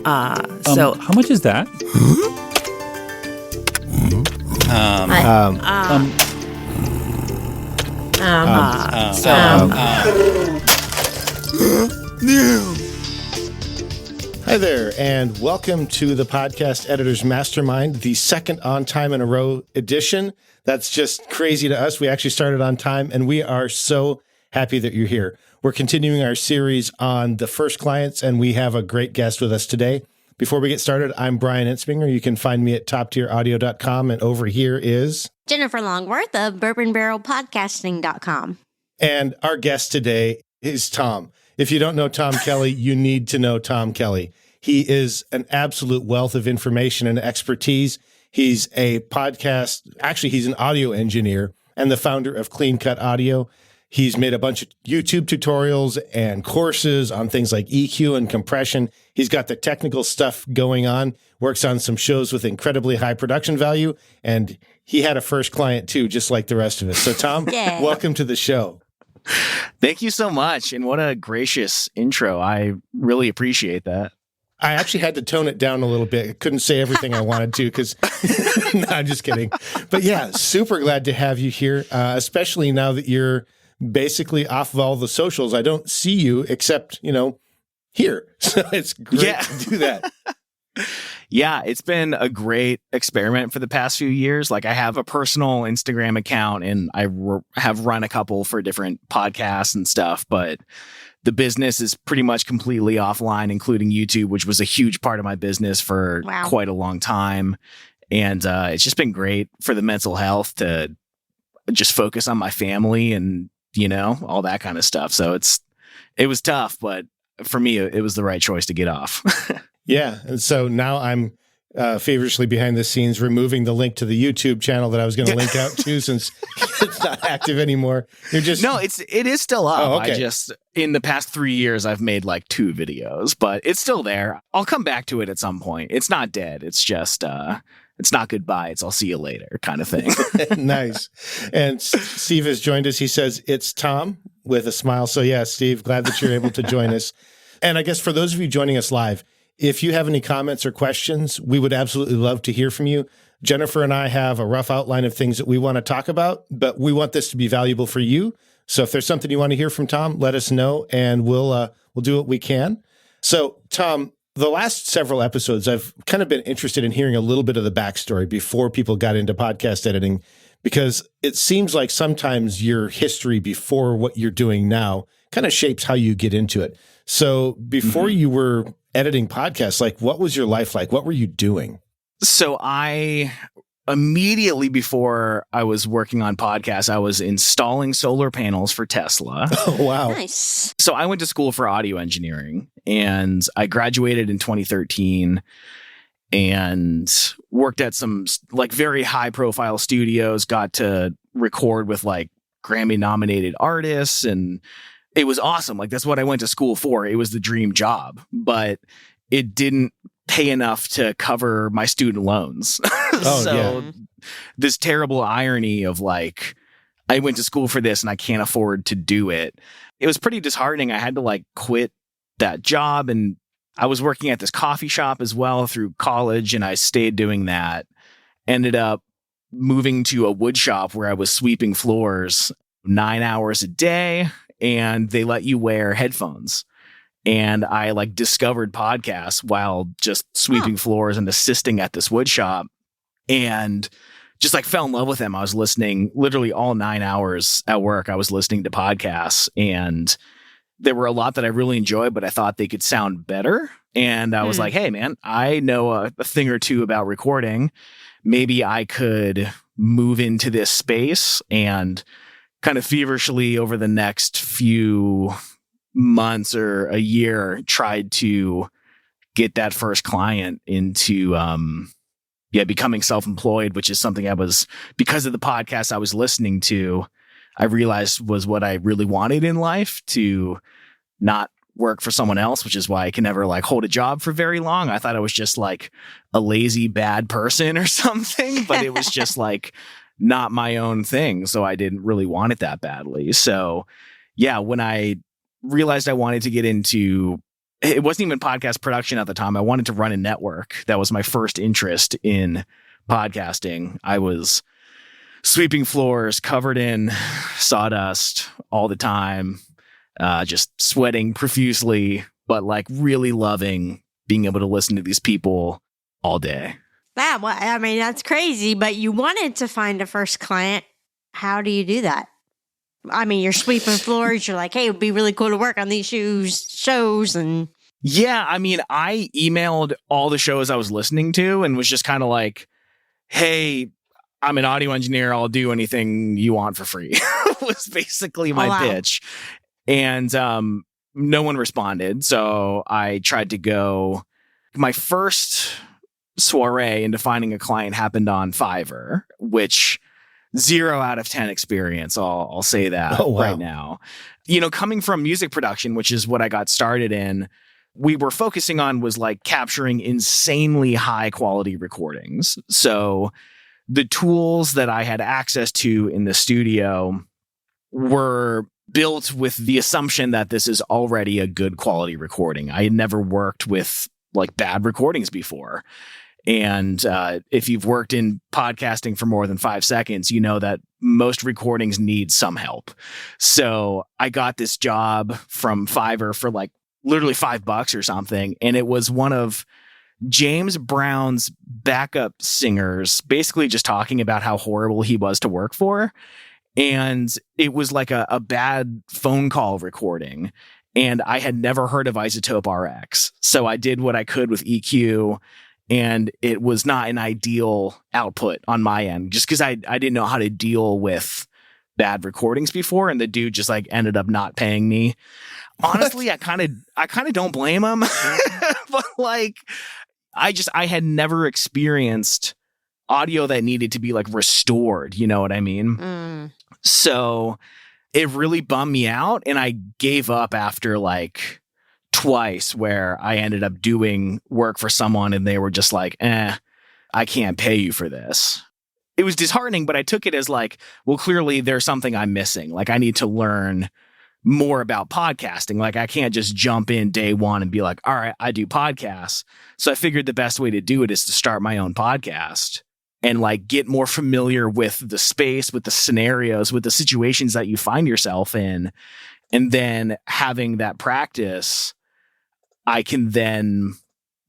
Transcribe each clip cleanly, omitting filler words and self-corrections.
How much is that? Hi there, and welcome to the Podcast Editors Mastermind, the second On Time in a Row edition. That's just crazy to us. We actually started on time, and we are so happy that you're here. We're continuing our series on the first clients, and we have a great guest with us today. Before we get started, I'm Brian Ensminger. You can find me at toptieraudio.com, and over here is Jennifer Longworth of bourbonbarrelpodcasting.com. And our guest today is Tom. If you don't know Tom Kelly, you need to know Tom Kelly. He is an absolute wealth of information and expertise. He's a podcast, actually, he's an audio engineer and the founder of Clean Cut Audio. He's made a bunch of YouTube tutorials and courses on things like EQ and compression. He's got the technical stuff going on, works on some shows with incredibly high production value, and he had a first client too, just like the rest of us. So Tom, Welcome to the show. Thank you so much. And what a gracious intro. I really appreciate that. I actually had to tone it down a little bit. I couldn't say everything I wanted to because, no, I'm just kidding. But yeah, super glad to have you here, especially now that you're basically off of all the socials. I don't see you except, here. So it's great to do that. Yeah, it's been a great experiment for the past few years. Like I have a personal Instagram account and I have run a couple for different podcasts and stuff, but the business is pretty much completely offline, including YouTube, which was a huge part of my business for quite a long time. And it's just been great for the mental health to just focus on my family and, all that kind of stuff. So it was tough, but for me, it was the right choice to get off. Yeah. And so now I'm feverishly behind the scenes removing the link to the YouTube channel that I was going to link out to since it's not active anymore. You're just it is still up. Oh, okay. I just in the past 3 years I've made like 2 videos, but it's still there. I'll come back to it at some point. It's not dead. It's just it's not goodbye. It's I'll see you later kind of thing. Nice. And Steve has joined us. He says it's Tom with a smile. So yeah, Steve, glad that you're able to join us. And I guess for those of you joining us live, if you have any comments or questions, we would absolutely love to hear from you. Jennifer and I have a rough outline of things that we want to talk about, but we want this to be valuable for you. So if there's something you want to hear from Tom, let us know, and we'll do what we can. So, Tom, the last several episodes, I've kind of been interested in hearing a little bit of the backstory before people got into podcast editing, because it seems like sometimes your history before what you're doing now kind of shapes how you get into it. So before you were editing podcasts, like what was your life like? What were you doing? So I immediately before I was working on podcasts, I was installing solar panels for Tesla. Oh, wow. Nice. So I went to school for audio engineering and I graduated in 2013 and worked at some like very high profile studios, got to record with like Grammy nominated artists, and it was awesome. Like that's what I went to school for. It was the dream job, but it didn't pay enough to cover my student loans. This terrible irony of like, I went to school for this and I can't afford to do it. It was pretty disheartening. I had to like quit that job, and I was working at this coffee shop as well through college, and I stayed doing that. Ended up moving to a wood shop where I was sweeping floors 9 hours a day, and they let you wear headphones. And I like discovered podcasts while just sweeping floors and assisting at this wood shop, and just like fell in love with them. I was listening literally all 9 hours at work. I was listening to podcasts, and there were a lot that I really enjoyed, but I thought they could sound better. And I was like, hey man, I know a thing or two about recording. Maybe I could move into this space. And kind of feverishly over the next few months or a year tried to get that first client into becoming self-employed, which is something I was, because of the podcast I was listening to, I realized was what I really wanted in life, to not work for someone else, which is why I can never like hold a job for very long. I thought I was just like a lazy, bad person or something, but it was just like not my own thing. So I didn't really want it that badly. So yeah, when I realized I wanted to get into it wasn't even podcast production at the time. I wanted to run a network. That was my first interest in podcasting. I was sweeping floors covered in sawdust all the time, just sweating profusely, but like really loving being able to listen to these people all day. That's crazy, but you wanted to find a first client. How do you do that? I mean, you're sweeping floors. You're like, hey, it'd be really cool to work on these shows. And yeah, I mean, I emailed all the shows I was listening to and was just kind of like, hey, I'm an audio engineer. I'll do anything you want for free was basically my pitch. And no one responded. So I tried to go. My first soiree into finding a client happened on Fiverr, which 0 out of 10 experience. I'll say that right now. Coming from music production, which is what I got started in, we were focusing on was like capturing insanely high quality recordings. So the tools that I had access to in the studio were built with the assumption that this is already a good quality recording. I had never worked with like bad recordings before. And if you've worked in podcasting for more than 5 seconds, you know that most recordings need some help. So I got this job from Fiverr for like literally $5 or something. And it was one of James Brown's backup singers, basically just talking about how horrible he was to work for. And it was like a bad phone call recording. And I had never heard of Isotope RX. So I did what I could with EQ. And it was not an ideal output on my end, just because I didn't know how to deal with bad recordings before. And the dude just like ended up not paying me. Honestly, I kind of don't blame him. But like, I had never experienced audio that needed to be like restored. You know what I mean? So it really bummed me out. And I gave up after like twice, where I ended up doing work for someone and they were just like, I can't pay you for this. It was disheartening, but I took it as like, well, clearly there's something I'm missing. Like I need to learn more about podcasting. Like I can't just jump in day one and be like, all right, I do podcasts. So I figured the best way to do it is to start my own podcast and like get more familiar with the space, with the scenarios, with the situations that you find yourself in. And then having that practice, I can then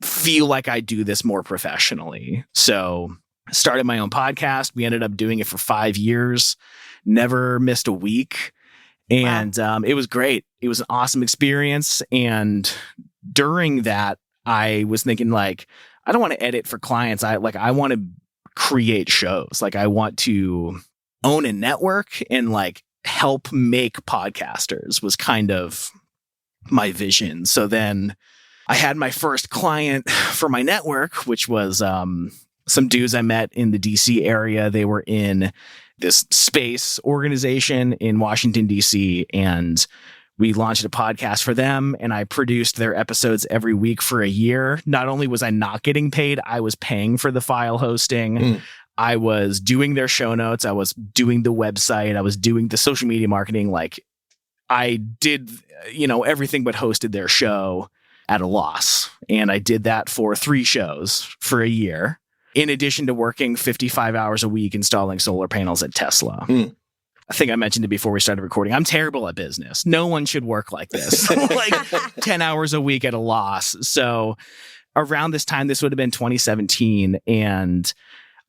feel like I do this more professionally. So I started my own podcast. We ended up doing it for 5 years, never missed a week. And it was great. It was an awesome experience. And during that, I was thinking like, I don't want to edit for clients. I want to create shows. Like I want to own a network and like help make podcasters was kind of my vision. So then I had my first client for my network, which was some dudes I met in the DC area. They were in this space organization in Washington, DC, and we launched a podcast for them, and I produced their episodes every week for a year. Not only was I not getting paid, I was paying for the file hosting. I was doing their show notes. I was doing the website. I was doing the social media marketing. Like I did, everything but hosted their show at a loss. And I did that for 3 shows for a year, in addition to working 55 hours a week installing solar panels at Tesla. I think I mentioned it before we started recording. I'm terrible at business. No one should work like this, like 10 hours a week at a loss. So around this time, this would have been 2017. And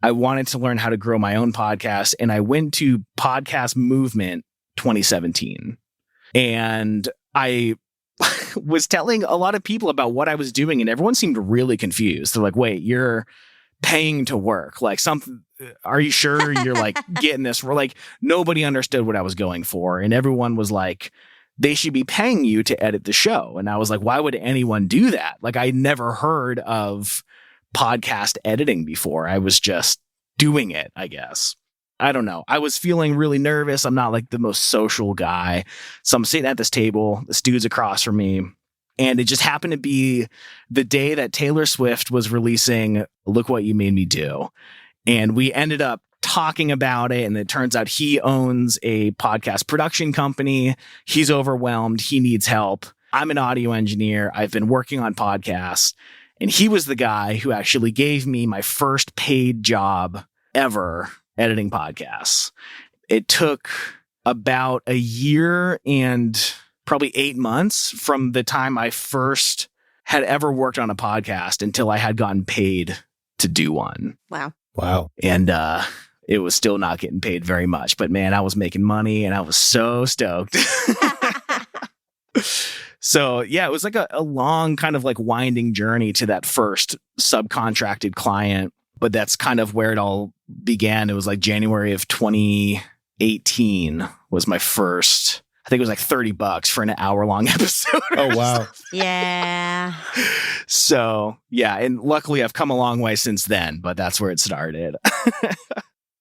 I wanted to learn how to grow my own podcast. And I went to Podcast Movement 2017. And I was telling a lot of people about what I was doing. And everyone seemed really confused. They're like, wait, you're paying to work, like something, are you sure you're like getting this? We're like, nobody understood what I was going for. And everyone was like, they should be paying you to edit the show. And I was like, why would anyone do that? Like I never heard of podcast editing before. I was just doing it, I guess. I don't know. I was feeling really nervous. I'm not like the most social guy. So I'm sitting at this table, this dude's across from me. And it just happened to be the day that Taylor Swift was releasing Look What You Made Me Do. And we ended up talking about it. And it turns out he owns a podcast production company. He's overwhelmed. He needs help. I'm an audio engineer. I've been working on podcasts. And he was the guy who actually gave me my first paid job ever editing podcasts. It took about a year and probably 8 months from the time I first had ever worked on a podcast until I had gotten paid to do one. Wow. And it was still not getting paid very much. But man, I was making money and I was so stoked. So yeah, it was like a long kind of like winding journey to that first subcontracted client. But that's kind of where it all began. It was like January of 2018 was my first, I think it was like $30 for an hour-long episode. Oh, wow. Yeah. So yeah, and luckily I've come a long way since then, but that's where it started.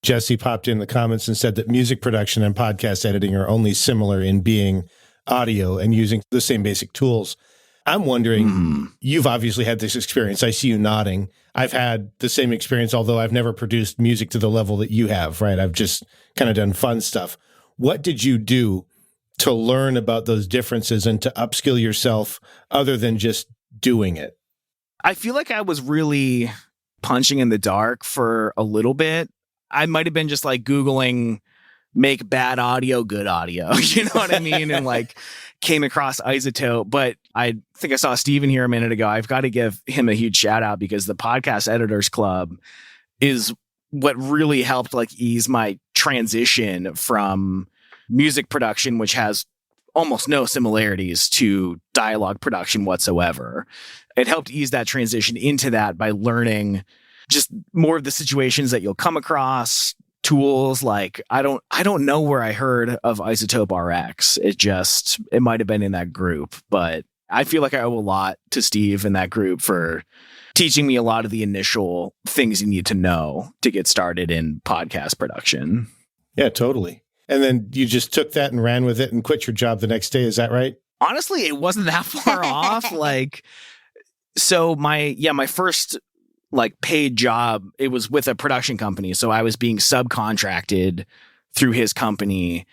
Jesse popped in the comments and said that music production and podcast editing are only similar in being audio and using the same basic tools. I'm wondering, you've obviously had this experience. I see you nodding. I've had the same experience, although I've never produced music to the level that you have, right? I've just kind of done fun stuff. What did you do to learn about those differences and to upskill yourself other than just doing it? I feel like I was really punching in the dark for a little bit. I might have been just like Googling make bad audio, good audio. You know what I mean? And like came across Isotope. But I think I saw Steven here a minute ago. I've got to give him a huge shout out because the Podcast Editors Club is what really helped like ease my transition from music production, which has almost no similarities to dialogue production whatsoever. It helped ease that transition into that by learning just more of the situations that you'll come across, tools. Like I don't know where I heard of Isotope RX. It might have been in that group, but I feel like I owe a lot to Steve in that group for teaching me a lot of the initial things you need to know to get started in podcast production. Yeah, totally. And then you just took that and ran with it and quit your job the next day. Is that right? Honestly, it wasn't that far off. Like, so my first like paid job, it was with a production company. So I was being subcontracted through his company.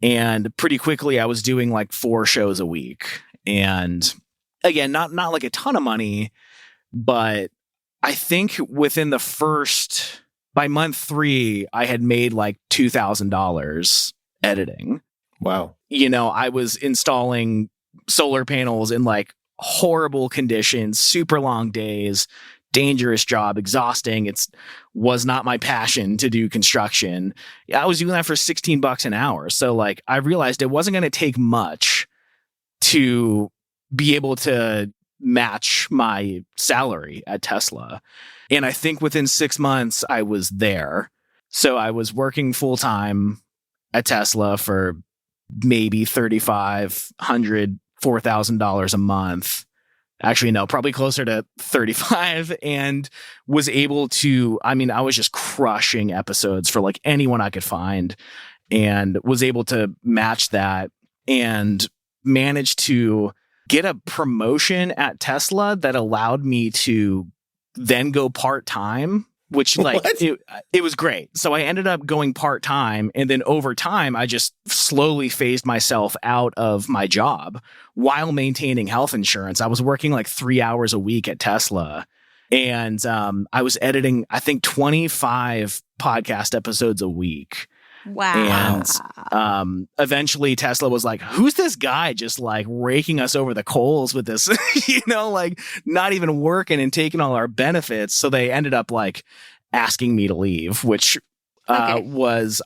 And pretty quickly I was doing like 4 shows a week. And again, not like a ton of money, but I think within by month 3, I had made like $2,000 editing. Wow. You know, I was installing solar panels in like horrible conditions, super long days, dangerous job, exhausting. Was not my passion to do construction. I was doing that for $16 an hour. So like I realized it wasn't going to take much to be able to match my salary at Tesla. And I think within 6 months I was there. So I was working full time at Tesla for maybe $3,500, $4,000 a month. Actually, no, probably closer to 35, and was able to, I was just crushing episodes for like anyone I could find, and was able to match that and managed to get a promotion at Tesla that allowed me to then go part-time, which like it was great. So I ended up going part-time, and then over time, I just slowly phased myself out of my job while maintaining health insurance. I was working like 3 hours a week at Tesla, and I was editing, I think, 25 podcast episodes a week. Wow. And eventually Tesla was like, who's this guy just like raking us over the coals with this, like not even working and taking all our benefits. So they ended up like asking me to leave, which that was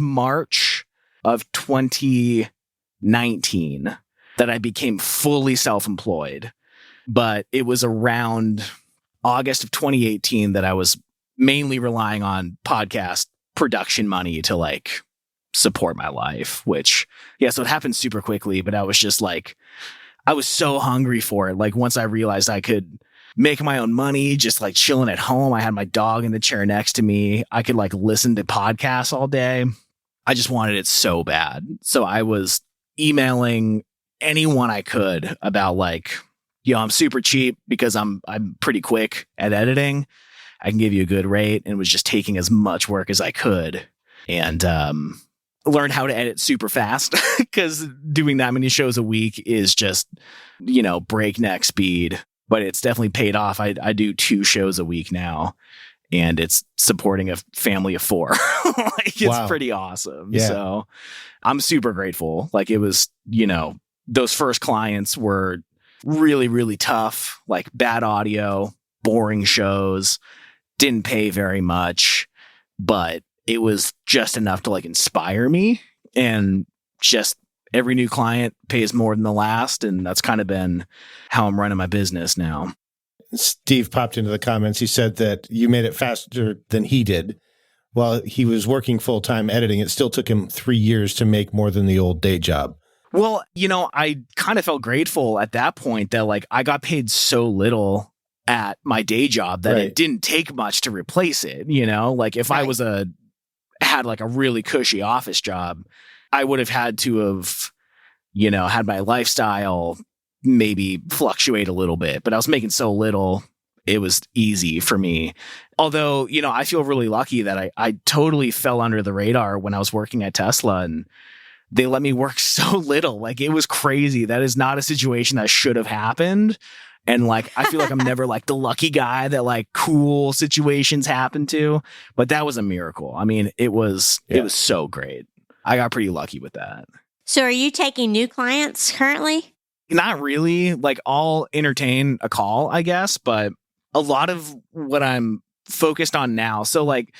March of 2019 that I became fully self-employed. But it was around August of 2018 that I was mainly relying on podcast production money to like support my life, which so it happened super quickly, but I was just like, I was so hungry for it. Like once I realized I could make my own money, just like chilling at home, I had my dog in the chair next to me, I could like listen to podcasts all day. I just wanted it so bad. So I was emailing anyone I could about like, I'm super cheap because I'm pretty quick at editing. I can give you a good rate, and was just taking as much work as I could. And learned how to edit super fast because doing that many shows a week is just, breakneck speed. But it's definitely paid off. I do 2 shows a week now, and it's supporting a family of 4. It's Wow. pretty awesome. Yeah. So I'm super grateful. Like, it was, those first clients were really, really tough, like bad audio, boring shows, didn't pay very much, but it was just enough to like inspire me. And just every new client pays more than the last. And that's kind of been how I'm running my business now. Steve popped into the comments. He said that you made it faster than he did. While he was working full-time editing, it still took him 3 years to make more than the old day job. Well, I kind of felt grateful at that point that like I got paid so little at my day job that it didn't take much to replace it. Like if I was had like a really cushy office job, I would have had to have, had my lifestyle maybe fluctuate a little bit, but I was making so little, it was easy for me. Although, I feel really lucky that I totally fell under the radar when I was working at Tesla, and they let me work so little. Like, it was crazy. That is not a situation that should have happened. And like, I feel like I'm never like the lucky guy that like cool situations happen to, but that was a miracle. I mean, it was so great. I got pretty lucky with that. So are you taking new clients currently? Not really. Like, I'll entertain a call, I guess, but a lot of what I'm focused on now. So like,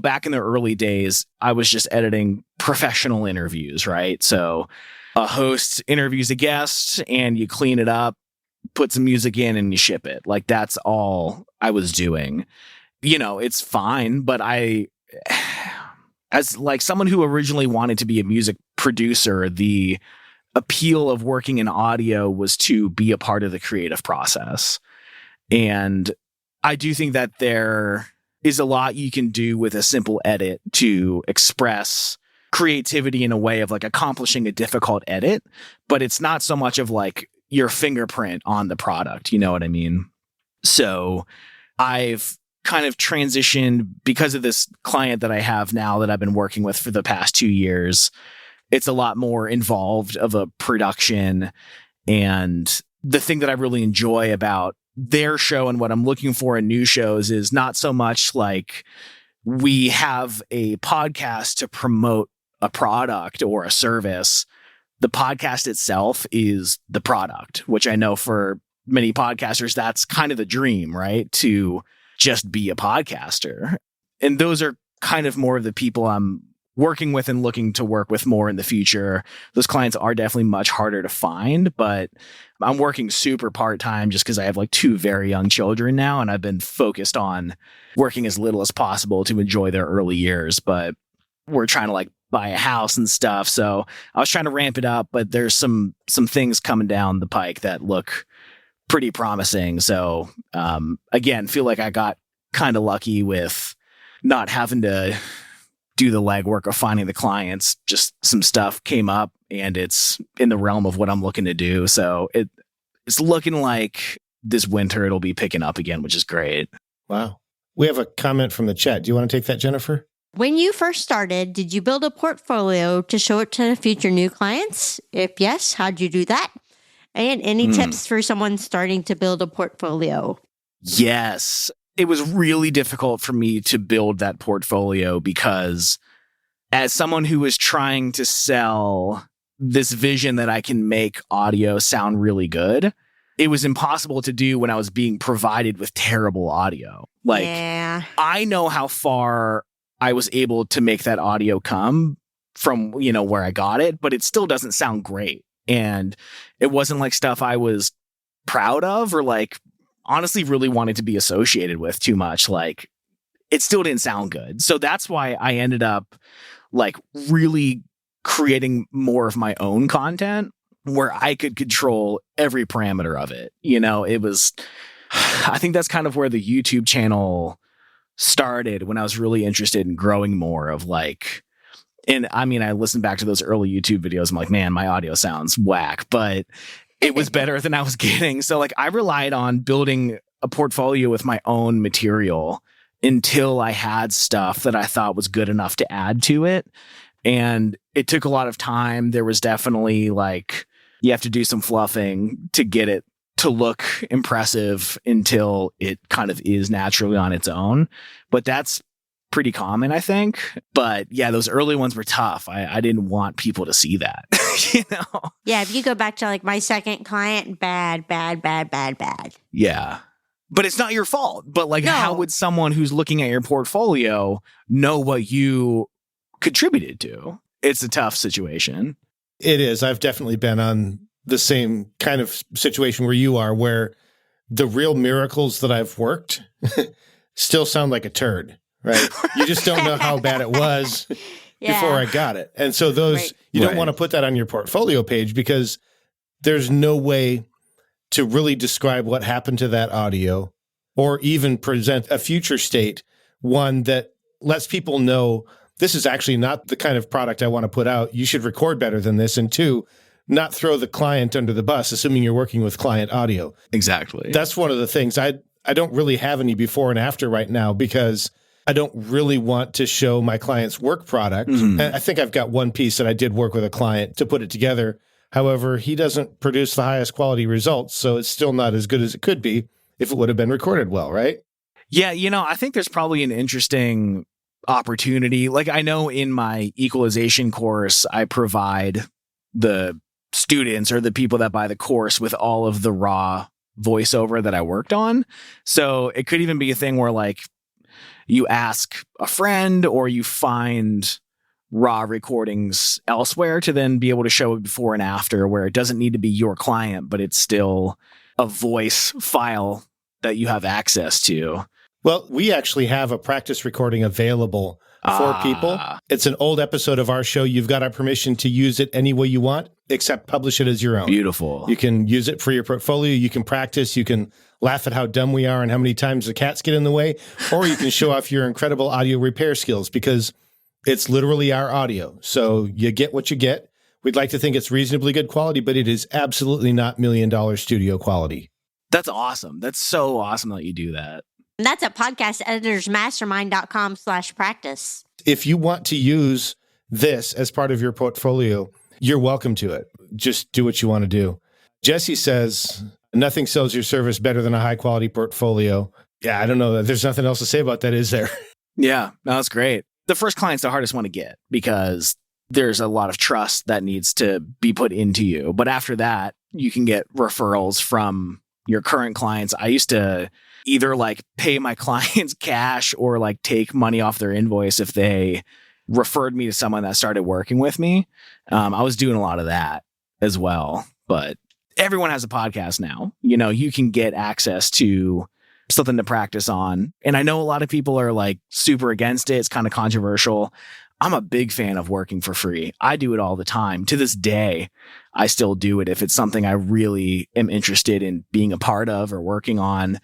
back in the early days, I was just editing professional interviews, right? So a host interviews a guest and you clean it up, put some music in, and you ship it. Like, that's all I was doing. It's fine, but as like someone who originally wanted to be a music producer, the appeal of working in audio was to be a part of the creative process. And I do think that there is a lot you can do with a simple edit to express creativity in a way of like accomplishing a difficult edit, but it's not so much of like your fingerprint on the product. You know what I mean? So I've kind of transitioned because of this client that I have now that I've been working with for the past 2 years. It's a lot more involved of a production. And the thing that I really enjoy about their show and what I'm looking for in new shows is not so much like we have a podcast to promote a product or a service. The podcast itself is the product, which I know for many podcasters, that's kind of the dream, right? To just be a podcaster. And those are kind of more of the people I'm working with and looking to work with more in the future. Those clients are definitely much harder to find, but I'm working super part-time just because I have like 2 very young children now, and I've been focused on working as little as possible to enjoy their early years. But we're trying to like buy a house and stuff. So I was trying to ramp it up, but there's some things coming down the pike that look pretty promising. So again, feel like I got kind of lucky with not having to do the legwork of finding the clients. Just some stuff came up and it's in the realm of what I'm looking to do. So it's looking like this winter it'll be picking up again, which is great. Wow. We have a comment from the chat. Do you want to take that, Jennifer? When you first started, did you build a portfolio to show it to future new clients? If yes, how'd you do that? And any tips for someone starting to build a portfolio? Yes. It was really difficult for me to build that portfolio because as someone who was trying to sell this vision that I can make audio sound really good, it was impossible to do when I was being provided with terrible audio. Like, yeah. I know how far I was able to make that audio come from, where I got it, but it still doesn't sound great. And it wasn't like stuff I was proud of or like honestly really wanted to be associated with too much. Like, it still didn't sound good. So that's why I ended up like really creating more of my own content where I could control every parameter of it. It was, I think that's kind of where the YouTube channel started when I was really interested in growing more of like, and I mean, I listened back to those early YouTube videos. I'm like, man, my audio sounds whack, but it was better than I was getting. So like I relied on building a portfolio with my own material until I had stuff that I thought was good enough to add to it. And it took a lot of time. There was definitely like, you have to do some fluffing to get it to look impressive until it kind of is naturally on its own. But that's pretty common, I think. But yeah, those early ones were tough. I didn't want people to see that, you know? Yeah, if you go back to like my second client, bad. Yeah. But it's not your fault. But like, No. how would someone who's looking at your portfolio know what you contributed to? It's a tough situation. It is. I've definitely been on the same kind of situation where you are, where the real miracles that I've worked still sound like a turd, right? You just don't know how bad it was before I got it. And so those, you don't want to put that on your portfolio page because there's no way to really describe what happened to that audio or even present a future state, one that lets people know this is actually not the kind of product I want to put out. You should record better than this. And two, not throw the client under the bus, assuming you're working with client audio. Exactly. That's one of the things. I don't really have any before and after right now because I don't really want to show my client's work product. Mm-hmm. And I think I've got one piece that I did work with a client to put it together. However, he doesn't produce the highest quality results, so it's still not as good as it could be if it would have been recorded well, right? Yeah, you know, I think there's probably an interesting opportunity. Like I know in my equalization course, I provide the students or the people that buy the course with all of the raw voiceover that I worked on. So it could even be a thing where like you ask a friend or you find raw recordings elsewhere to then be able to show it before and after, where it doesn't need to be your client, but it's still a voice file that you have access to. Well, we actually have a practice recording available for people. It's an old episode of our show. You've got our permission to use it any way you want, except publish it as your own. Beautiful. You can use it for your portfolio. You can practice. You can laugh at how dumb we are and how many times the cats get in the way, or you can show off your incredible audio repair skills because it's literally our audio. So you get what you get. We'd like to think it's reasonably good quality, but it is absolutely not $1 million studio quality. That's awesome. That's so awesome that you do that. And that's at podcasteditorsmastermind.com/practice. If you want to use this as part of your portfolio, you're welcome to it. Just do what you want to do. Jesse says, nothing sells your service better than a high quality portfolio. Yeah, I don't know. There's nothing else to say about that, is there? Yeah, no, that's great. The first client's the hardest one to get because there's a lot of trust that needs to be put into you. But after that, you can get referrals from your current clients. I used to either like pay my clients cash or like take money off their invoice if they referred me to someone that started working with me. I was doing a lot of that as well, but everyone has a podcast now. You know, you can get access to something to practice on. And I know a lot of people are like super against it. It's kind of controversial. I'm a big fan of working for free. I do it all the time. To this day, I still do it. If it's something I really am interested in being a part of or working on,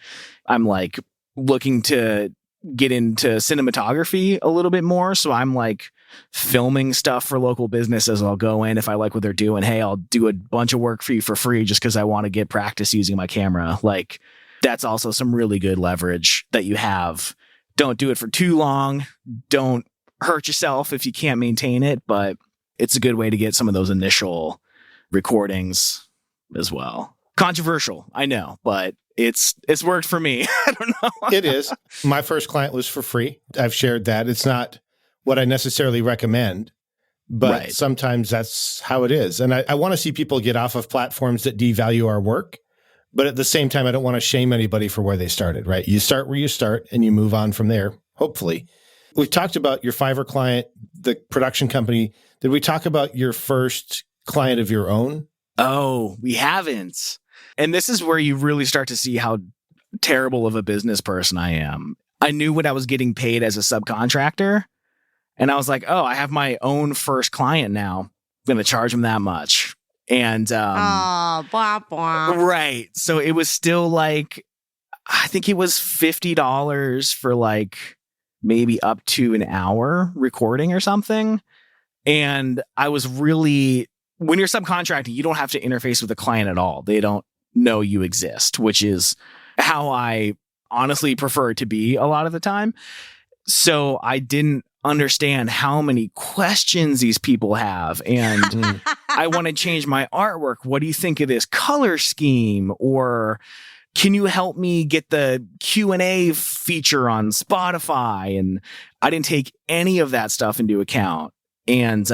I'm like looking to get into cinematography a little bit more. So I'm like filming stuff for local businesses. I'll go in if I like what they're doing. Hey, I'll do a bunch of work for you for free just because I want to get practice using my camera. Like that's also some really good leverage that you have. Don't do it for too long. Don't hurt yourself if you can't maintain it, but it's a good way to get some of those initial recordings as well. Controversial, I know, but it's worked for me. I don't know. It is. My first client was for free. I've shared that. It's not what I necessarily recommend, but sometimes that's how it is. And I want to see people get off of platforms that devalue our work. But at the same time, I don't want to shame anybody for where they started, right? You start where you start and you move on from there, hopefully. We've talked about your Fiverr client, the production company. Did we talk about your first client of your own? Oh, we haven't. And this is where you really start to see how terrible of a business person I am. I knew what I was getting paid as a subcontractor. And I was like, oh, I have my own first client now. I'm going to charge him that much. And blah, blah. Right. So it was still like, I think it was $50 for like maybe up to an hour recording or something. And I was really, when you're subcontracting, you don't have to interface with the client at all. They don't know you exist, which is how I honestly prefer it to be a lot of the time. So I didn't understand how many questions these people have. And I want to change my artwork. What do you think of this color scheme? Or can you help me get the Q&A feature on Spotify? And I didn't take any of that stuff into account. And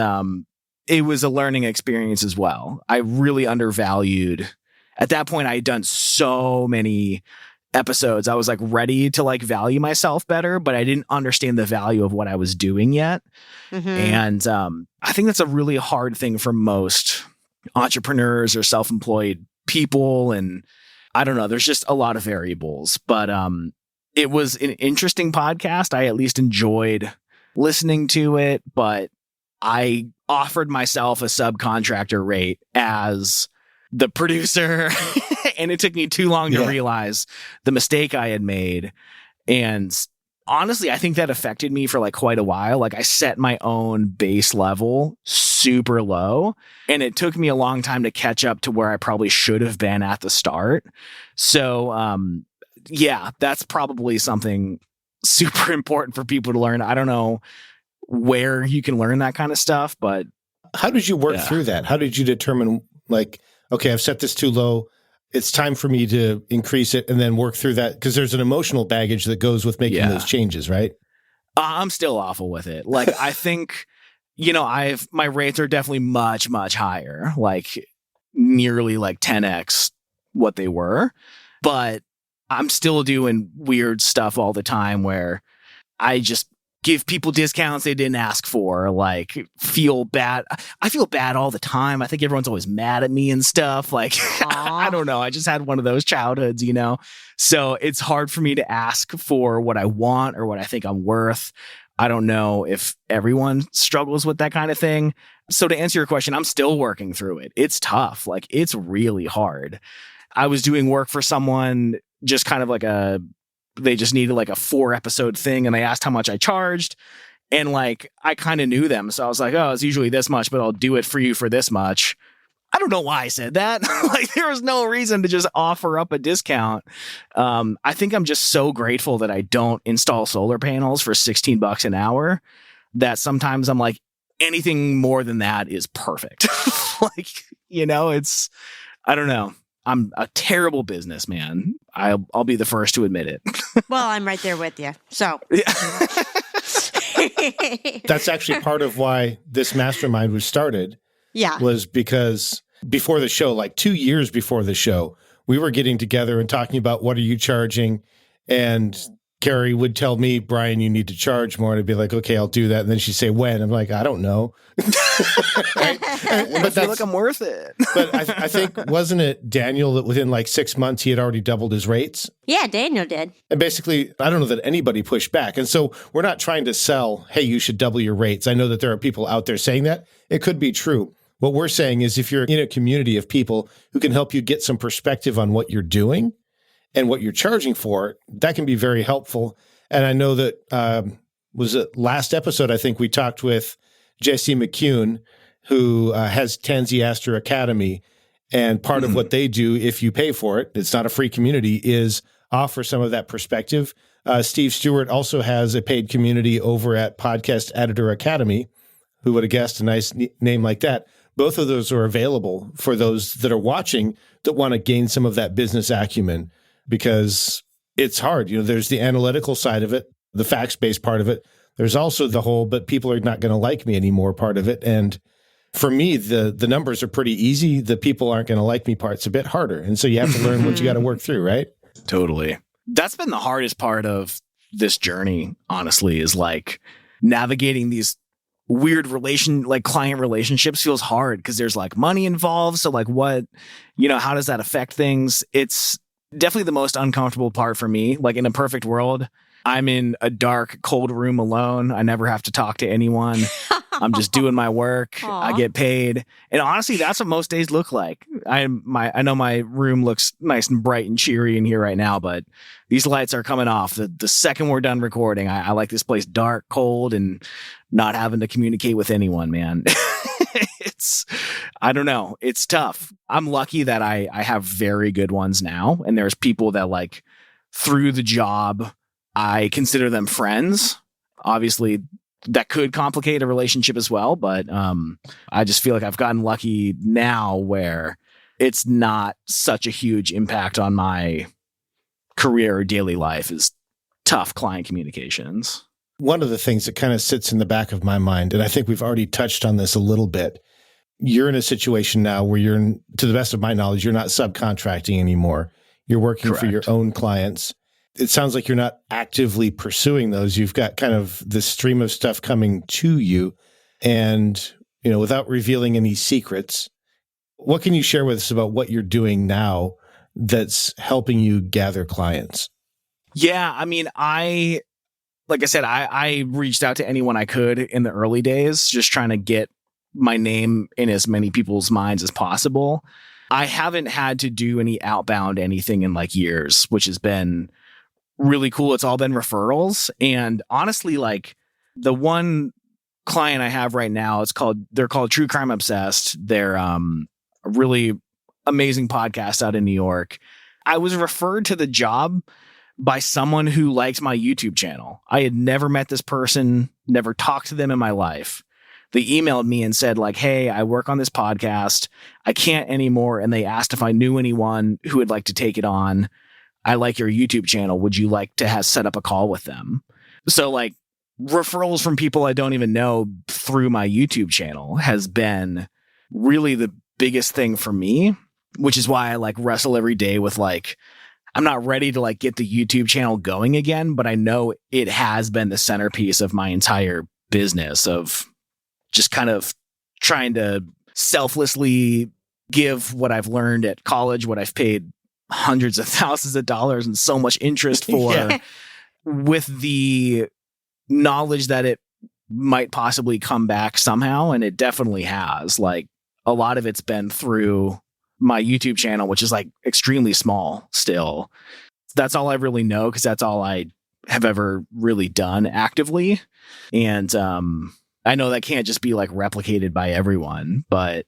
it was a learning experience as well. I really undervalued. At that point, I had done so many episodes. I was like ready to like value myself better, but I didn't understand the value of what I was doing yet. And I think that's a really hard thing for most entrepreneurs or self-employed people. And I don't know, there's just a lot of variables, but it was an interesting podcast. I at least enjoyed listening to it, but I offered myself a subcontractor rate as the producer and it took me too long to realize the mistake I had made. And honestly, I think that affected me for like quite a while. Like I set my own base level super low and it took me a long time to catch up to where I probably should have been at the start. So, yeah, that's probably something super important for people to learn. I don't know where you can learn that kind of stuff, but how did you work through that? How did you determine like, okay, I've set this too low. It's time for me to increase it and then work through that. Cause there's an emotional baggage that goes with making those changes, right? I'm still awful with it. Like, I think, my rates are definitely much, much higher, like nearly like 10x what they were, but I'm still doing weird stuff all the time where I just give people discounts they didn't ask for, like feel bad. I feel bad all the time. I think everyone's always mad at me and stuff. Like, I don't know. I just had one of those childhoods, So it's hard for me to ask for what I want or what I think I'm worth. I don't know if everyone struggles with that kind of thing. So to answer your question, I'm still working through it. It's tough. Like, it's really hard. I was doing work for someone, just kind of like they just needed like a 4-episode thing and they asked how much I charged. And like, I kind of knew them. So I was like, oh, it's usually this much, but I'll do it for you for this much. I don't know why I said that. Like, there was no reason to just offer up a discount. I think I'm just so grateful that I don't install solar panels for $16 an hour that sometimes I'm like, anything more than that is perfect. Like, I don't know. I'm a terrible businessman. I'll be the first to admit it. Well, I'm right there with you. So that's actually part of why this mastermind was started. Yeah. Was because before the show, like 2 years before the show, we were getting together and talking about what are you charging? And Carrie would tell me, Brian, you need to charge more. And I'd be like, okay, I'll do that. And then she'd say, when? I'm like, I don't know. Right? But I feel like I'm worth it. But I think, wasn't it Daniel that within like 6 months, he had already doubled his rates? Yeah, Daniel did. And basically, I don't know that anybody pushed back. And so we're not trying to sell, hey, you should double your rates. I know that there are people out there saying that. It could be true. What we're saying is if you're in a community of people who can help you get some perspective on what you're doing and what you're charging for, that can be very helpful. And I know that was it last episode, I think we talked with Jesse McCune, who has Tansy Astor Academy. And part of what they do, if you pay for it, it's not a free community, is offer some of that perspective. Steve Stewart also has a paid community over at Podcast Editor Academy. Who would have guessed a nice name like that? Both of those are available for those that are watching that want to gain some of that business acumen, because it's hard. There's the analytical side of it, the facts-based part of it. There's also the whole, but people are not going to like me anymore part of it. And for me, the numbers are pretty easy. The people aren't going to like me part's a bit harder. And so you have to learn what you got to work through, right? Totally. That's been the hardest part of this journey, honestly, is like navigating these weird client relationships feels hard because there's like money involved. So like how does that affect things? It's definitely the most uncomfortable part for me. Like, in a perfect world, I'm in a dark, cold room alone. I never have to talk to anyone. I'm just doing my work. Aww. I get paid. And honestly, that's what most days look like. I know my room looks nice and bright and cheery in here right now, but these lights are coming off. The second we're done recording, I like this place dark, cold, and not having to communicate with anyone, man. I don't know. It's tough. I'm lucky that I have very good ones now. And there's people that like through the job, I consider them friends. Obviously, that could complicate a relationship as well. But I just feel like I've gotten lucky now where it's not such a huge impact on my career or daily life as tough client communications. One of the things that kind of sits in the back of my mind, and I think we've already touched on this a little bit, you're in a situation now where to the best of my knowledge, you're not subcontracting anymore. You're working Correct. for your own clients. It sounds like you're not actively pursuing those. You've got kind of this stream of stuff coming to you. And, without revealing any secrets, what can you share with us about what you're doing now that's helping you gather clients? Yeah, I mean, like I said, I reached out to anyone I could in the early days, just trying to get my name in as many people's minds as possible. I haven't had to do any outbound anything in like years, which has been really cool. It's all been referrals. And honestly, like the one client I have right now, they're called True Crime Obsessed. They're a really amazing podcast out in New York. I was referred to the job by someone who liked my YouTube channel. I had never met this person, never talked to them in my life. They emailed me and said like, hey, I work on this podcast. I can't anymore. And they asked if I knew anyone who would like to take it on. I like your YouTube channel. Would you like to set up a call with them? So like referrals from people I don't even know through my YouTube channel has been really the biggest thing for me, which is why I like wrestle every day with like, I'm not ready to like get the YouTube channel going again, but I know it has been the centerpiece of my entire business of just kind of trying to selflessly give what I've learned at college, what I've paid hundreds of thousands of dollars and so much interest for, Yeah. with the knowledge that it might possibly come back somehow. And it definitely has. Like a lot of it's been through my YouTube channel, which is like extremely small still. That's all I really know because that's all I have ever really done actively. And I know that can't just be like replicated by everyone, but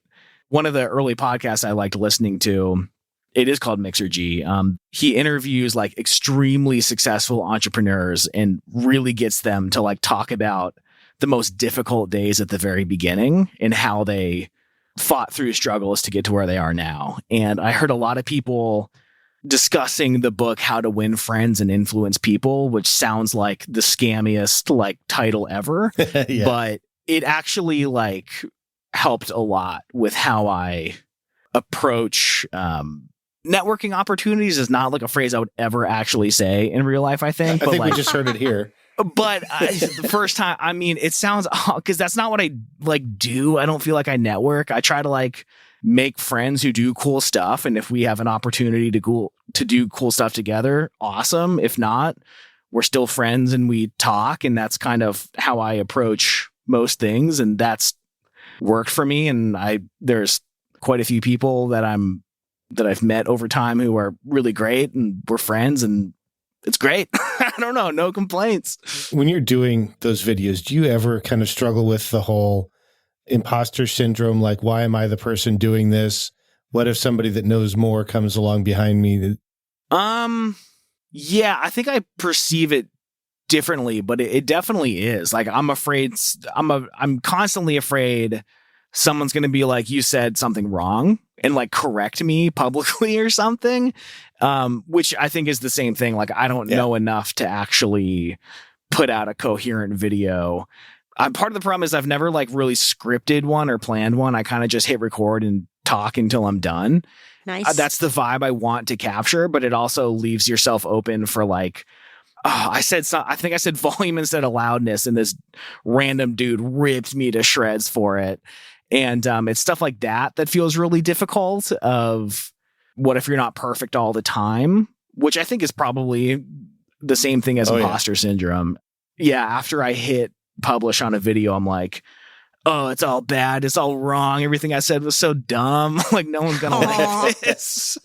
one of the early podcasts I liked listening to, it is called Mixer G. He interviews like extremely successful entrepreneurs and really gets them to like talk about the most difficult days at the very beginning and how they fought through struggles to get to where they are now. And I heard a lot of people discussing the book How to Win Friends and Influence People, which sounds like the scammiest like title ever. Yeah. But it actually like helped a lot with how I approach networking opportunities. Is not like a phrase I would ever actually say in real life, I think. I But think like, we just heard it here. but the first time, I mean, it sounds, because that's not what I like do. I don't feel like I network. I try to like make friends who do cool stuff. And if we have an opportunity to do cool stuff together, awesome. If not, we're still friends and we talk. And that's kind of how I approach most things. And that's worked for me. And there's quite a few people that I've met over time who are really great and we're friends and it's great. I don't know. No complaints. When you're doing those videos, do you ever kind of struggle with the whole imposter syndrome? Like, why am I the person doing this? What if somebody that knows more comes along behind me? Yeah, I think I perceive it differently, but it definitely is. Like, I'm afraid, I'm constantly afraid someone's going to be like, you said something wrong and like correct me publicly or something. Which I think is the same thing. Like, I don't know enough to actually put out a coherent video. Part of the problem is I've never like really scripted one or planned one. I kind of just hit record and talk until I'm done. Nice. That's the vibe I want to capture, but it also leaves yourself open for like, I think I said volume instead of loudness, and this random dude ripped me to shreds for it. And it's stuff like that feels really difficult. Of what if you're not perfect all the time, which I think is probably the same thing as imposter syndrome. Yeah, after I hit publish on a video, I'm like, oh, it's all bad. It's all wrong. Everything I said was so dumb. Like, no one's going to like this.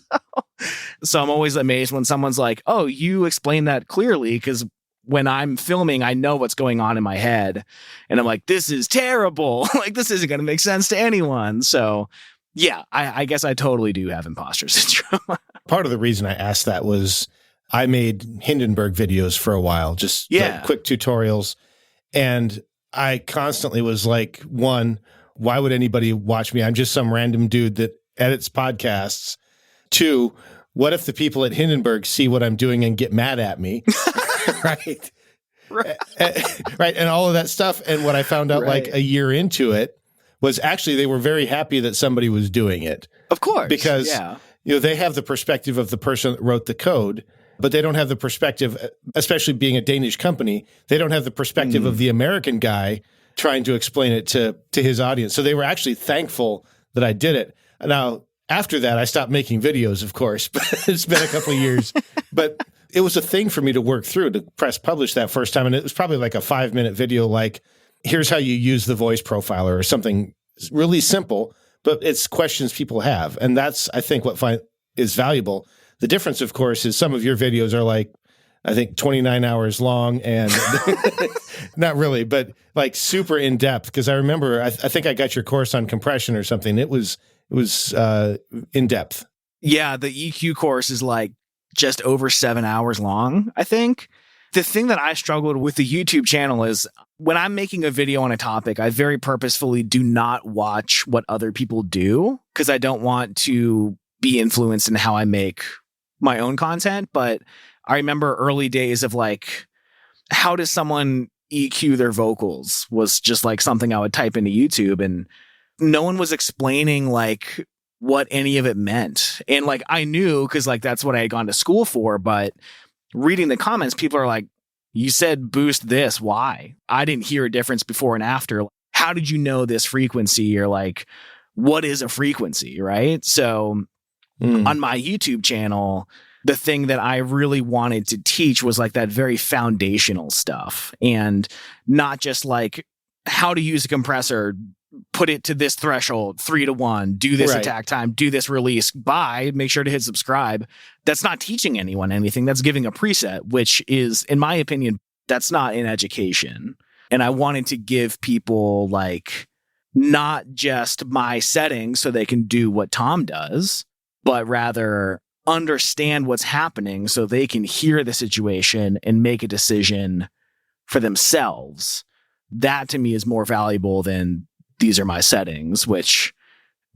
So I'm always amazed when someone's like, oh, you explained that clearly, because when I'm filming, I know what's going on in my head. And I'm like, this is terrible. Like, this isn't going to make sense to anyone. So yeah, I guess I totally do have imposter syndrome. Part of the reason I asked that was I made Hindenburg videos for a while, just like quick tutorials. And I constantly was like, one, why would anybody watch me? I'm just some random dude that edits podcasts. Two, what if the people at Hindenburg see what I'm doing and get mad at me? Right. Right. And all of that stuff. And what I found out like a year into it was actually they were very happy that somebody was doing it. Of course. Because they have the perspective of the person that wrote the code, but they don't have the perspective, especially being a Danish company, they don't have the perspective of the American guy trying to explain it to his audience. So they were actually thankful that I did it. Now, after that, I stopped making videos, of course, but it's been a couple of years. But it was a thing for me to work through to press publish that first time. And it was probably like a 5-minute video, like, here's how you use the voice profiler or something really simple, but it's questions people have. And that's, I think, what is valuable. The difference, of course, is some of your videos are like, I think 29 hours long and not really, but like super in depth. Because I remember, I think I got your course on compression or something. It was in depth. Yeah, the EQ course is like just over 7 hours long, I think. The thing that I struggled with the YouTube channel is when I'm making a video on a topic, I very purposefully do not watch what other people do because I don't want to be influenced in how I make my own content. But I remember early days of like, how does someone EQ their vocals was just like something I would type into YouTube, and no one was explaining like what any of it meant. And like, I knew because like, that's what I had gone to school for, but reading the comments, people are like, you said boost this, why? I didn't hear a difference before and after. How did you know this frequency? Or like, what is a frequency, right? So on my YouTube channel, the thing that I really wanted to teach was like that very foundational stuff, and not just like how to use a compressor, put it to this threshold, 3-to-1, do this attack time, do this release, buy, make sure to hit subscribe. That's not teaching anyone anything. That's giving a preset, which is, in my opinion, that's not in education. And I wanted to give people like not just my settings so they can do what Tom does, but rather understand what's happening so they can hear the situation and make a decision for themselves. That to me is more valuable than these are my settings, which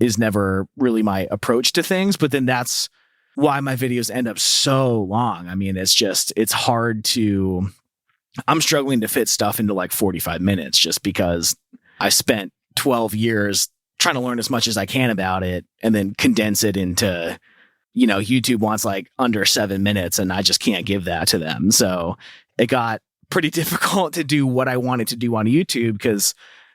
is never really my approach to things. But then that's why my videos end up so long. I mean, it's hard to, I'm struggling to fit stuff into like 45 minutes just because I spent 12 years trying to learn as much as I can about it and then condense it into, YouTube wants like under 7 minutes and I just can't give that to them. So it got pretty difficult to do what I wanted to do on YouTube because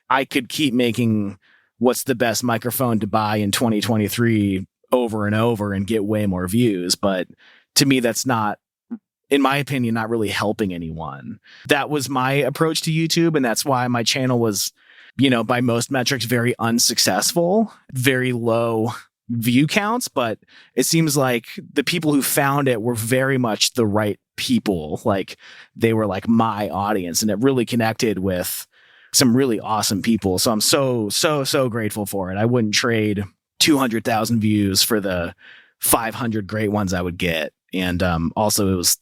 I could keep making what's the best microphone to buy in 2023 over and over and get way more views. But to me, that's not, in my opinion, not really helping anyone. That was my approach to YouTube. And that's why my channel was, by most metrics, very unsuccessful, very low view counts. But it seems like the people who found it were very much the right people. Like they were like my audience, and it really connected with some really awesome people. So I'm so grateful for it. I wouldn't trade 200,000 views for the 500 great ones I would get. And also it was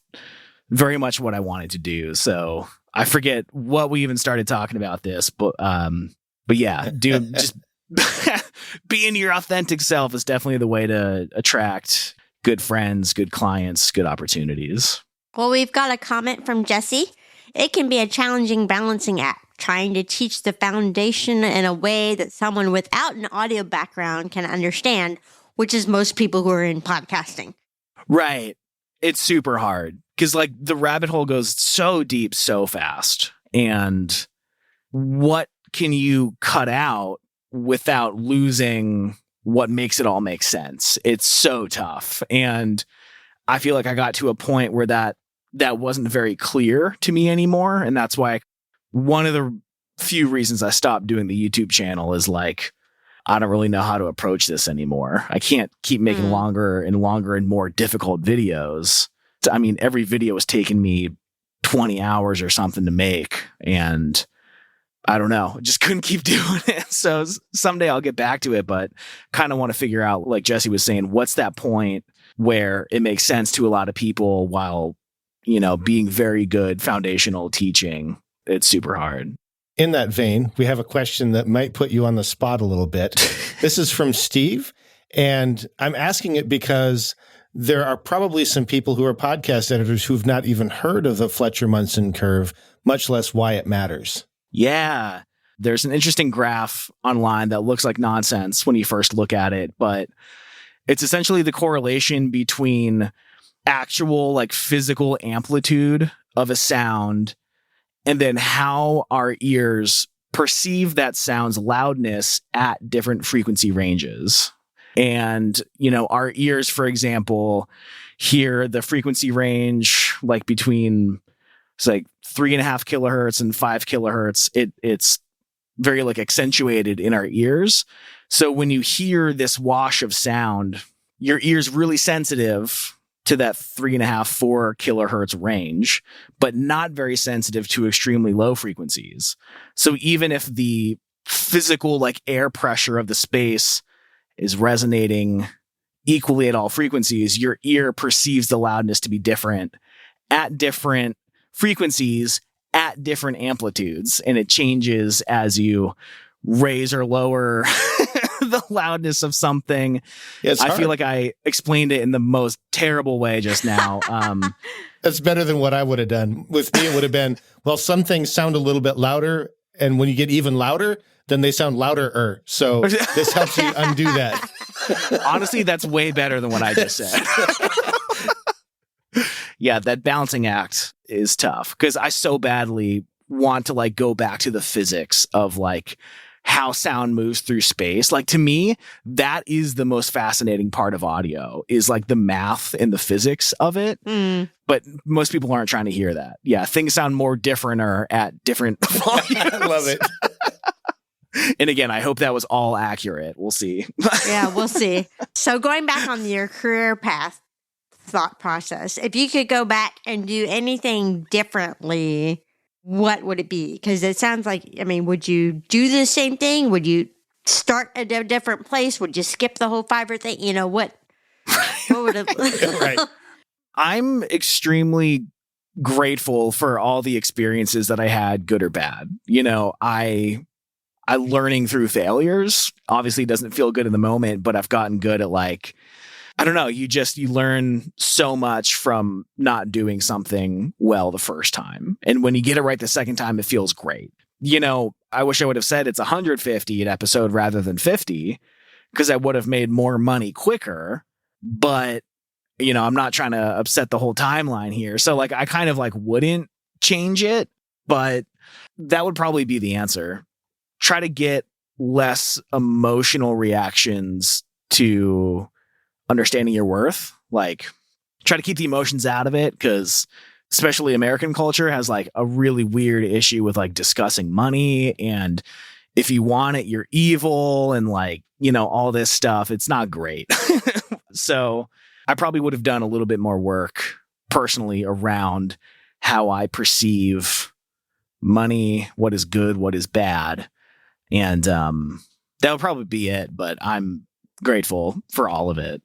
very much what I wanted to do. So I forget what we even started talking about this, but yeah, dude, just being your authentic self is definitely the way to attract good friends, good clients, good opportunities. Well, we've got a comment from Jesse. It can be a challenging balancing act, trying to teach the foundation in a way that someone without an audio background can understand, which is most people who are in podcasting. Right. It's super hard because like the rabbit hole goes so deep so fast. And what can you cut out without losing what makes it all make sense? It's so tough. And I feel like I got to a point where that wasn't very clear to me anymore. And that's why one of the few reasons I stopped doing the YouTube channel is like, I don't really know how to approach this anymore. I can't keep making longer and more difficult videos. I mean, every video was taking me 20 hours or something to make. And I don't know, just couldn't keep doing it. So someday I'll get back to it, but kind of want to figure out, like Jesse was saying, what's that point where it makes sense to a lot of people while, being very good foundational teaching. It's super hard. in that vein, we have a question that might put you on the spot a little bit. This is from Steve, and I'm asking it because there are probably some people who are podcast editors who've not even heard of the Fletcher-Munson curve, much less why it matters. Yeah. There's an interesting graph online that looks like nonsense when you first look at it, but it's essentially the correlation between actual like physical amplitude of a sound and then how our ears perceive that sound's loudness at different frequency ranges. And, our ears, for example, hear the frequency range like between, it's like 3.5 kilohertz and 5 kilohertz. It's very like accentuated in our ears. So when you hear this wash of sound, your ear's really sensitive to that 3.5, 4 kilohertz range, but not very sensitive to extremely low frequencies. So even if the physical like air pressure of the space is resonating equally at all frequencies, your ear perceives the loudness to be different at different frequencies at different amplitudes, and it changes as you raise or lower the loudness of something. Yeah, I feel like I explained it in the most terrible way just now. That's better than what I would have done. With me, it would have been, well, some things sound a little bit louder, and when you get even louder, then they sound louder-er. So this helps you undo that. Honestly, that's way better than what I just said. Yeah, that balancing act is tough because I so badly want to like go back to the physics of like how sound moves through space. Like to me, that is the most fascinating part of audio is like the math and the physics of it. But most people aren't trying to hear that. Yeah, things sound more different or at different volumes. I love it. And again, I hope that was all accurate. We'll see. Yeah, we'll see. So going back on your career path thought process, if you could go back and do anything differently, what would it be? Because it sounds like, would you do the same thing? Would you start at a different place? Would you skip the whole fiber thing? What would it Right. I'm extremely grateful for all the experiences that I had, good or bad. I learning through failures obviously doesn't feel good in the moment, but I've gotten good at like, I don't know, you learn so much from not doing something well the first time. And when you get it right the second time, it feels great. I wish I would have said it's 150 an episode rather than 50 because I would have made more money quicker. But, I'm not trying to upset the whole timeline here. So like, I kind of like wouldn't change it, but that would probably be the answer. Try to get less emotional reactions to understanding your worth. Like try to keep the emotions out of it because especially American culture has like a really weird issue with like discussing money. And if you want it, you're evil and like, all this stuff. It's not great. So I probably would have done a little bit more work personally around how I perceive money, what is good, what is bad. And that would probably be it, but I'm grateful for all of it.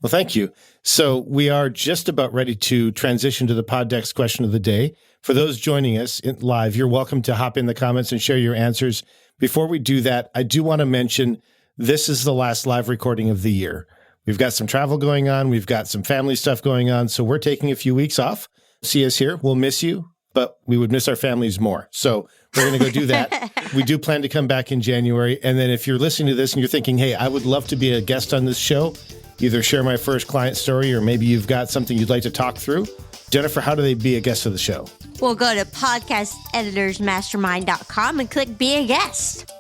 Well, thank you. So we are just about ready to transition to the Poddex question of the day. For those joining us live, you're welcome to hop in the comments and share your answers. Before we do that, I do want to mention this is the last live recording of the year. We've got some travel going on. We've got some family stuff going on. So we're taking a few weeks off. See us here. We'll miss you, but we would miss our families more. So we're going to go do that. We do plan to come back in January. And then if you're listening to this and you're thinking, hey, I would love to be a guest on this show, either share my first client story or maybe you've got something you'd like to talk through. Jennifer, how do they be a guest of the show? Well, go to podcasteditorsmastermind.com and click Be a Guest.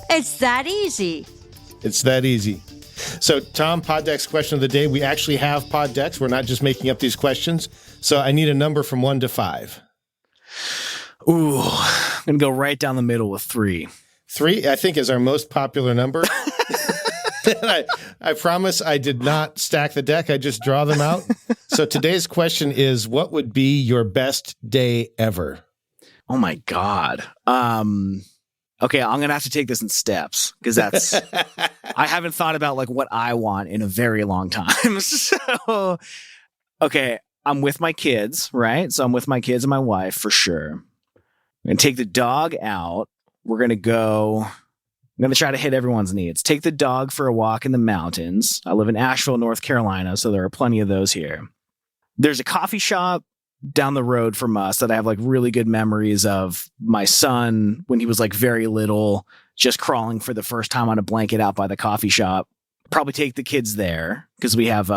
It's that easy. It's that easy. So, Tom, Poddex question of the day. We actually have Poddex. We're not just making up these questions. So I need a number from 1 to 5. Ooh, I'm going to go right down the middle with 3. 3, I think, is our most popular number. I promise I did not stack the deck. I just draw them out. So today's question is, what would be your best day ever? Oh, my God. Okay, I'm going to have to take this in steps because I haven't thought about like what I want in a very long time. So, okay, I'm with my kids, right? So I'm with my kids and my wife for sure. And take the dog out. We're going to go. I'm going to try to hit everyone's needs. Take the dog for a walk in the mountains. I live in Asheville, North Carolina, so there are plenty of those here. There's a coffee shop down the road from us that I have like really good memories of my son when he was like very little, just crawling for the first time on a blanket out by the coffee shop. Probably take the kids there because we have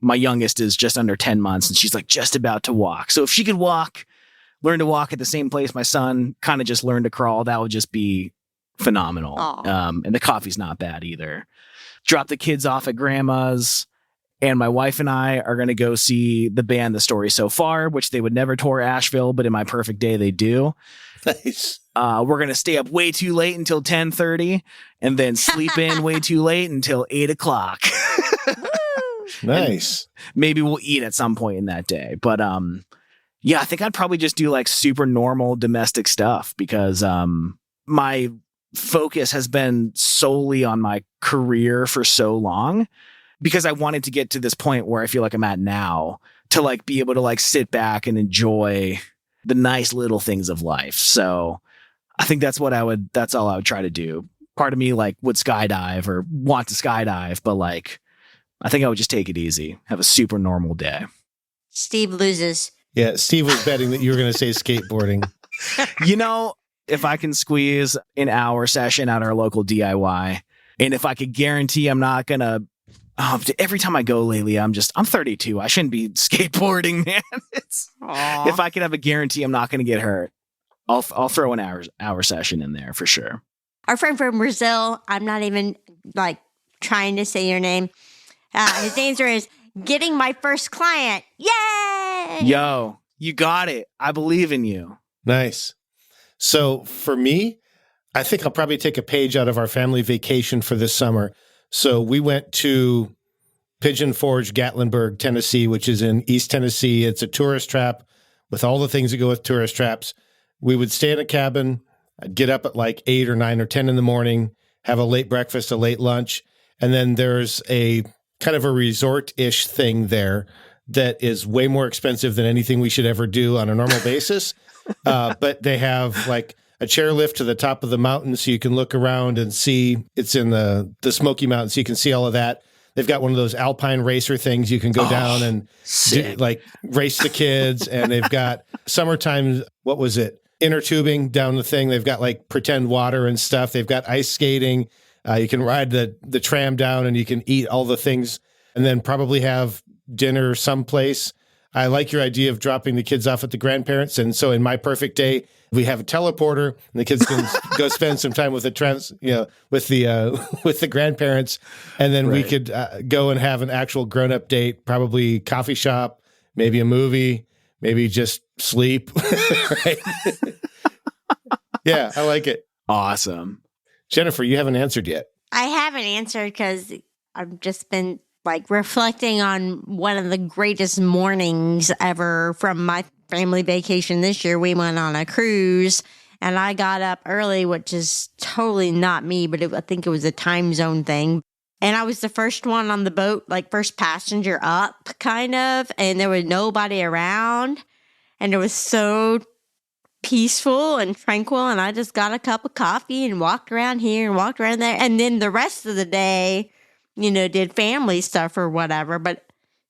my youngest is just under 10 months and she's like just about to walk. So if she could learn to walk at the same place my son kind of just learned to crawl, that would just be phenomenal. And the coffee's not bad either. Drop the kids off at grandma's. And my wife and I are going to go see the band The Story So Far, which they would never tour Asheville, but in my perfect day, they do. Nice. We're going to stay up way too late until 10:30 and then sleep in way too late until 8 o'clock. Nice. Maybe we'll eat at some point in that day. But yeah, I think I'd probably just do like super normal domestic stuff because my focus has been solely on my career for so long. Because I wanted to get to this point where I feel like I'm at now to like be able to like sit back and enjoy the nice little things of life. So I think that's all I would try to do. Part of me like would skydive or want to skydive, but like, I think I would just take it easy, have a super normal day. Steve loses. Yeah. Steve was betting that you were going to say skateboarding. You know, if I can squeeze an hour session at our local DIY, and if I could guarantee I'm not going to, every time I go lately, I'm 32. I shouldn't be skateboarding, man. If I can have a guarantee I'm not going to get hurt, I'll throw an hour session in there for sure. Our friend from Brazil, I'm not even like trying to say your name. His answer is getting my first client. Yay! Yo, you got it. I believe in you. Nice. So for me, I think I'll probably take a page out of our family vacation for this summer. So we went to Pigeon Forge, Gatlinburg, Tennessee, which is in East Tennessee. It's a tourist trap with all the things that go with tourist traps. We would stay in a cabin. I'd get up at like 8 or 9 or 10 in the morning, have a late breakfast, a late lunch. And then there's a kind of a resort-ish thing there that is way more expensive than anything we should ever do on a normal basis. But they have like a chairlift to the top of the mountain so you can look around and see. It's in the Smoky Mountains, so you can see all of that. They've got one of those alpine racer things you can go down and race the kids. And they've got summertime, what was it? Inner tubing down the thing. They've got like pretend water and stuff. They've got ice skating. You can ride the tram down and you can eat all the things and then probably have dinner someplace. I like your idea of dropping the kids off at the grandparents. And so in my perfect day, we have a teleporter and the kids can go spend some time with with the grandparents. And then we could go and have an actual grown-up date, probably coffee shop, maybe a movie, maybe just sleep. Right? Yeah, I like it. Awesome. Jennifer, you haven't answered yet. I haven't answered because I've just been like reflecting on one of the greatest mornings ever from my family vacation this year. We went on a cruise and I got up early, which is totally not me, but I think it was a time zone thing. And I was the first one on the boat, like first passenger up kind of, and there was nobody around and it was so peaceful and tranquil. And I just got a cup of coffee and walked around here and walked around there. And then the rest of the day, did family stuff or whatever. But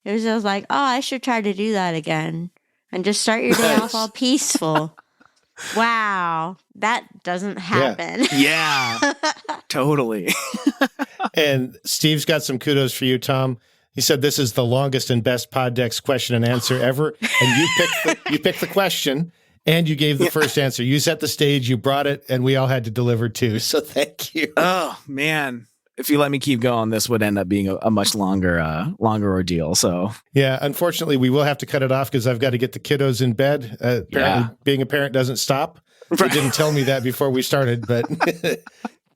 it was just like, oh, I should try to do that again and just start your day off all peaceful. Wow. That doesn't happen. Yeah, totally. And Steve's got some kudos for you, Tom. He said this is the longest and best Poddex question and answer ever. And you picked the question and you gave the first answer. You set the stage, you brought it, and we all had to deliver too. So thank you. Oh, man. If you let me keep going, this would end up being a much longer ordeal. So yeah, unfortunately, we will have to cut it off because I've got to get the kiddos in bed. Apparently, being a parent doesn't stop. They didn't tell me that before we started, but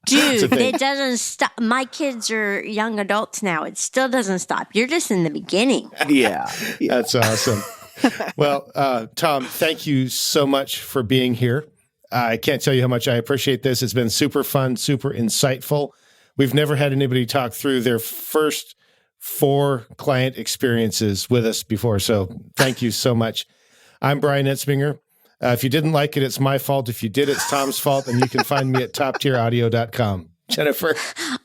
dude, it doesn't stop. My kids are young adults now. It still doesn't stop. You're just in the beginning. Yeah. That's awesome. Well, Tom, thank you so much for being here. I can't tell you how much I appreciate this. It's been super fun, super insightful. We've never had anybody talk through their first 4 client experiences with us before. So thank you so much. I'm Brian Etzminger. If you didn't like it, it's my fault. If you did, it's Tom's fault. And you can find me at toptieraudio.com. Jennifer?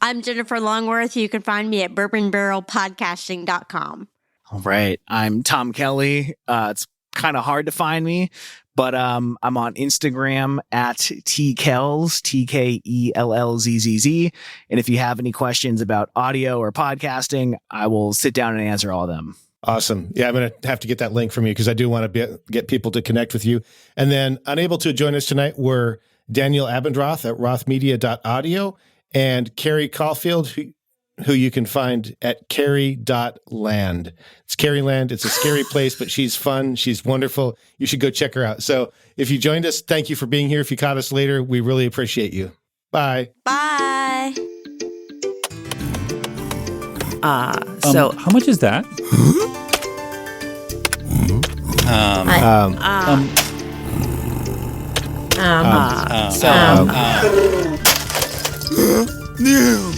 I'm Jennifer Longworth. You can find me at bourbonbarrelpodcasting.com. All right. I'm Tom Kelly. It's kind of hard to find me, but I'm on Instagram at tkells, TKELLZZZ. And if you have any questions about audio or podcasting, I will sit down and answer all of them. Awesome. Yeah, I'm going to have to get that link from you because I do want to get people to connect with you. And then unable to join us tonight were Daniel Abendroth at rothmedia.audio and Carrie Caulfield, who you can find at carrie.land. It's Carrie Land. It's a scary place, but she's fun. She's wonderful. You should go check her out. So if you joined us, thank you for being here. If you caught us later, we really appreciate you. Bye. Bye. So how much is that? so